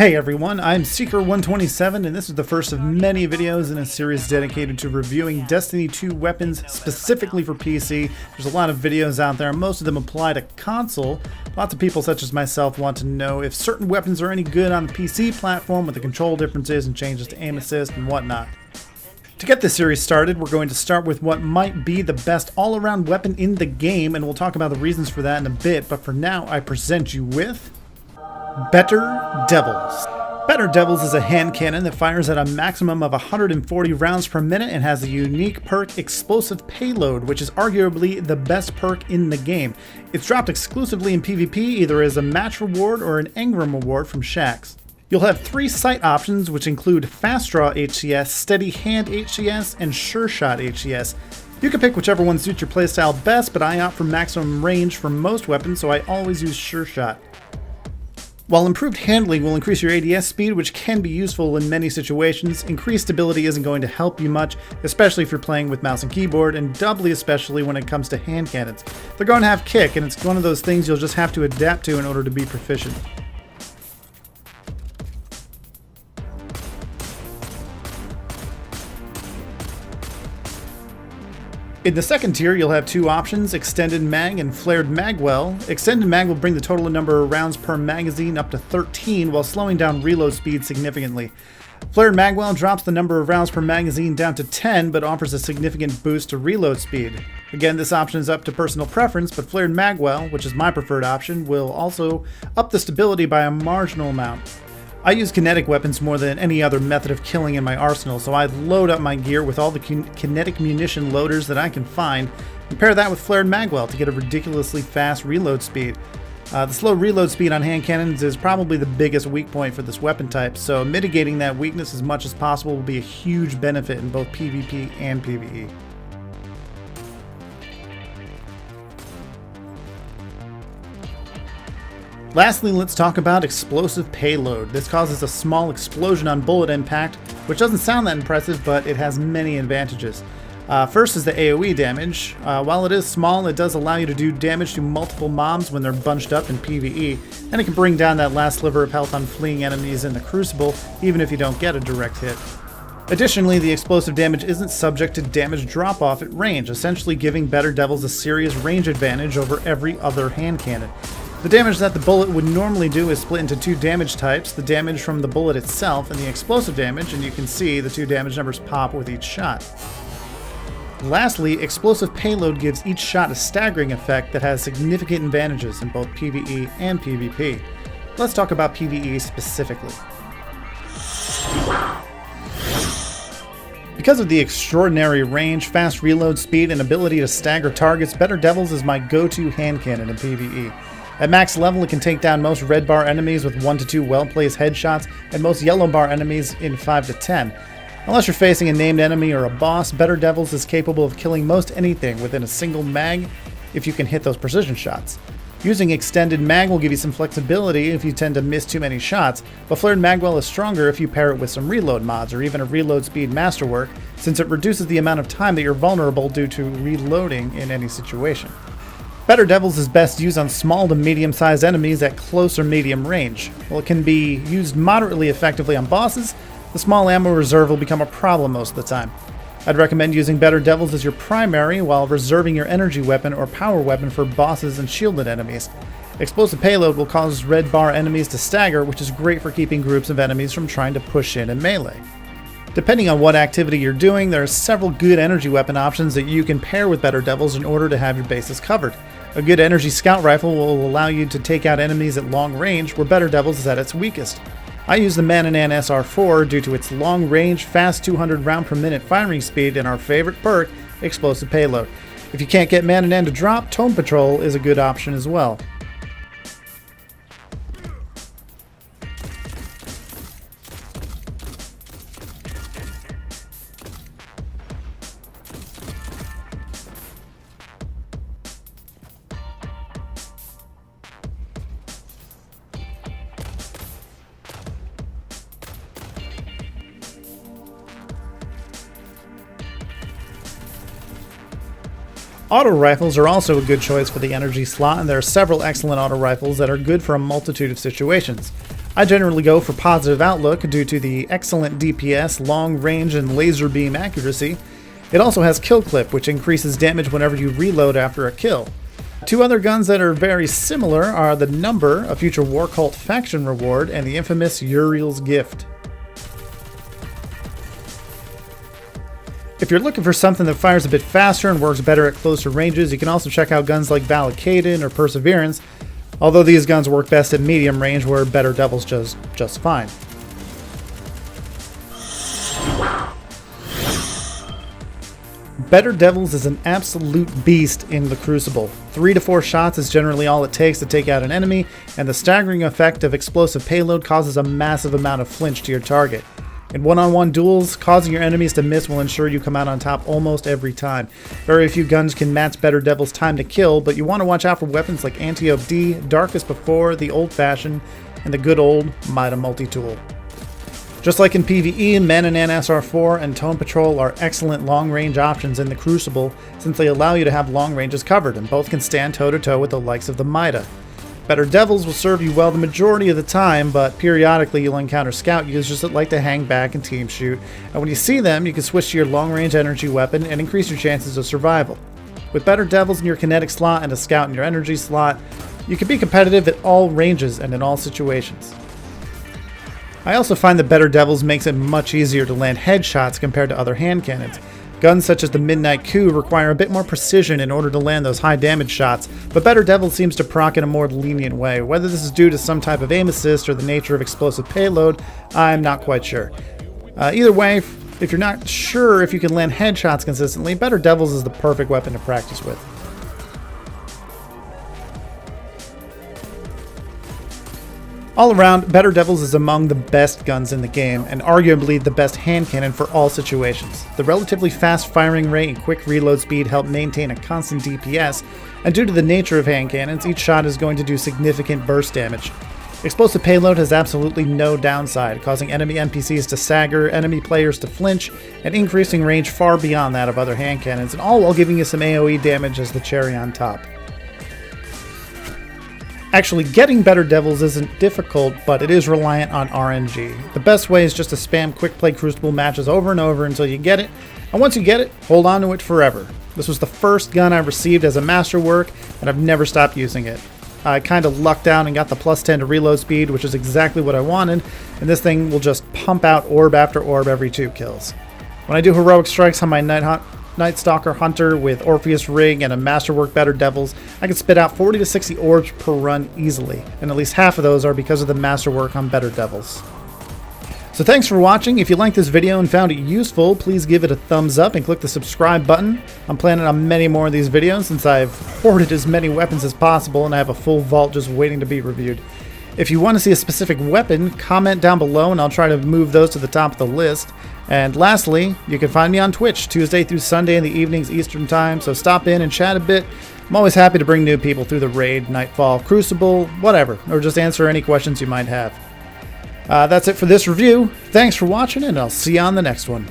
Hey everyone, I'm Seeker127 and this is the first of many videos in a series dedicated to reviewing Destiny 2 weapons specifically for PC. There's a lot of videos out there, most of them apply to console. Lots of people such as myself want to know if certain weapons are any good on the PC platform with the control differences and changes to aim assist and whatnot. To get this series started, we're going to start with what might be the best all-around weapon in the game, and we'll talk about the reasons for that in a bit, but for now I present you with Better Devils. Better Devils is a hand cannon that fires at a maximum of 140 rounds per minute and has a unique perk Explosive Payload, which is arguably the best perk in the game. It's dropped exclusively in PvP, either as a match reward or an engram reward from Shaxx. You'll have 3 sight options, which include Fast Draw HCS, Steady Hand HCS, and Sure Shot HCS. You can pick whichever one suits your playstyle best, but I opt for maximum range for most weapons, so I always use Sure Shot. While improved handling will increase your ADS speed, which can be useful in many situations, increased stability isn't going to help you much, especially if you're playing with mouse and keyboard, and doubly especially when it comes to hand cannons. They're going to have kick, and it's one of those things you'll just have to adapt to in order to be proficient. In the second tier, you'll have 2 options, Extended Mag and Flared Magwell. Extended Mag will bring the total number of rounds per magazine up to 13 while slowing down reload speed significantly. Flared Magwell drops the number of rounds per magazine down to 10 but offers a significant boost to reload speed. Again, this option is up to personal preference, but Flared Magwell, which is my preferred option, will also up the stability by a marginal amount. I use kinetic weapons more than any other method of killing in my arsenal, so I load up my gear with all the kinetic munition loaders that I can find, and pair that with Flared Magwell to get a ridiculously fast reload speed. The slow reload speed on hand cannons is probably the biggest weak point for this weapon type, so mitigating that weakness as much as possible will be a huge benefit in both PvP and PvE. Lastly, let's talk about Explosive Payload. This causes a small explosion on bullet impact, which doesn't sound that impressive, but it has many advantages. First is the AoE damage. While it is small, it does allow you to do damage to multiple mobs when they're bunched up in PvE, and it can bring down that last sliver of health on fleeing enemies in the Crucible, even if you don't get a direct hit. Additionally, the explosive damage isn't subject to damage drop-off at range, essentially giving Better Devils a serious range advantage over every other hand cannon. The damage that the bullet would normally do is split into 2 damage types, the damage from the bullet itself and the explosive damage, and you can see the 2 damage numbers pop with each shot. Lastly, Explosive Payload gives each shot a staggering effect that has significant advantages in both PvE and PvP. Let's talk about PvE specifically. Because of the extraordinary range, fast reload speed, and ability to stagger targets, Better Devils is my go-to hand cannon in PvE. At max level, it can take down most red bar enemies with 1 to 2 well-placed headshots, and most yellow bar enemies in 5 to 10. Unless you're facing a named enemy or a boss, Better Devils is capable of killing most anything within a single mag if you can hit those precision shots. Using Extended Mag will give you some flexibility if you tend to miss too many shots, but Flared Magwell is stronger if you pair it with some reload mods or even a reload speed masterwork, since it reduces the amount of time that you're vulnerable due to reloading in any situation. Better Devils is best used on small to medium-sized enemies at close or medium range. While it can be used moderately effectively on bosses, the small ammo reserve will become a problem most of the time. I'd recommend using Better Devils as your primary while reserving your energy weapon or power weapon for bosses and shielded enemies. Explosive Payload will cause red bar enemies to stagger, which is great for keeping groups of enemies from trying to push in melee. Depending on what activity you're doing, there are several good energy weapon options that you can pair with Better Devils in order to have your bases covered. A good energy scout rifle will allow you to take out enemies at long range, where Better Devils is at its weakest. I use the Mananan SR4 due to its long range, fast 200 round per minute firing speed, and our favorite perk, Explosive Payload. If you can't get Mananan to drop, Tone Patrol is a good option as well. Auto rifles are also a good choice for the energy slot, and there are several excellent auto rifles that are good for a multitude of situations. I generally go for Positive Outlook due to the excellent DPS, long range, and laser beam accuracy. It also has Kill Clip, which increases damage whenever you reload after a kill. Two other guns that are very similar are the Number, a future War Cult faction reward, and the infamous Uriel's Gift. If you're looking for something that fires a bit faster and works better at closer ranges, you can also check out guns like Valakaden or Perseverance, although these guns work best at medium range where Better Devils just fine. Better Devils is an absolute beast in the Crucible. 3 to 4 shots is generally all it takes to take out an enemy, and the staggering effect of explosive payload causes a massive amount of flinch to your target. In one-on-one duels, causing your enemies to miss will ensure you come out on top almost every time. Very few guns can match Better Devil's time to kill, but you want to watch out for weapons like Anti-OD, Darkest Before, the Old-Fashioned, and the good old Mida Multi-Tool. Just like in PvE, Mananan SR4 and Tone Patrol are excellent long-range options in the Crucible since they allow you to have long ranges covered, and both can stand toe-to-toe with the likes of the Mida. Better Devils will serve you well the majority of the time, but periodically you'll encounter scout users that like to hang back and team shoot, and when you see them, you can switch to your long-range energy weapon and increase your chances of survival. With Better Devils in your kinetic slot and a scout in your energy slot, you can be competitive at all ranges and in all situations. I also find that Better Devils makes it much easier to land headshots compared to other hand cannons. Guns such as the Midnight Coup require a bit more precision in order to land those high damage shots, but Better Devil seems to proc in a more lenient way. Whether this is due to some type of aim assist or the nature of explosive payload, I'm not quite sure. Either way, if you're not sure if you can land headshots consistently, Better Devils is the perfect weapon to practice with. All around, Better Devils is among the best guns in the game, and arguably the best hand cannon for all situations. The relatively fast firing rate and quick reload speed help maintain a constant DPS, and due to the nature of hand cannons, each shot is going to do significant burst damage. Explosive payload has absolutely no downside, causing enemy NPCs to stagger, enemy players to flinch, and increasing range far beyond that of other hand cannons, and all while giving you some AoE damage as the cherry on top. Actually, getting Better Devils isn't difficult, but it is reliant on RNG. The best way is just to spam quick play Crucible matches over and over until you get it, and once you get it, hold on to it forever. This was the first gun I received as a masterwork, and I've never stopped using it. I kind of lucked out and got the +10 to reload speed, which is exactly what I wanted, and this thing will just pump out orb after orb every 2 kills. When I do heroic strikes on my Night Stalker Hunter with Orpheus Rig and a Masterwork Better Devils, I can spit out 40 to 60 orbs per run easily, and at least half of those are because of the Masterwork on Better Devils. So thanks for watching. If you liked this video and found it useful, please give it a thumbs up and click the subscribe button. I'm planning on many more of these videos since I've hoarded as many weapons as possible and I have a full vault just waiting to be reviewed. If you want to see a specific weapon, comment down below and I'll try to move those to the top of the list. And lastly, you can find me on Twitch Tuesday through Sunday in the evenings Eastern Time, so stop in and chat a bit. I'm always happy to bring new people through the raid, Nightfall, Crucible, whatever, or just answer any questions you might have. That's it for this review. Thanks for watching, and I'll see you on the next one.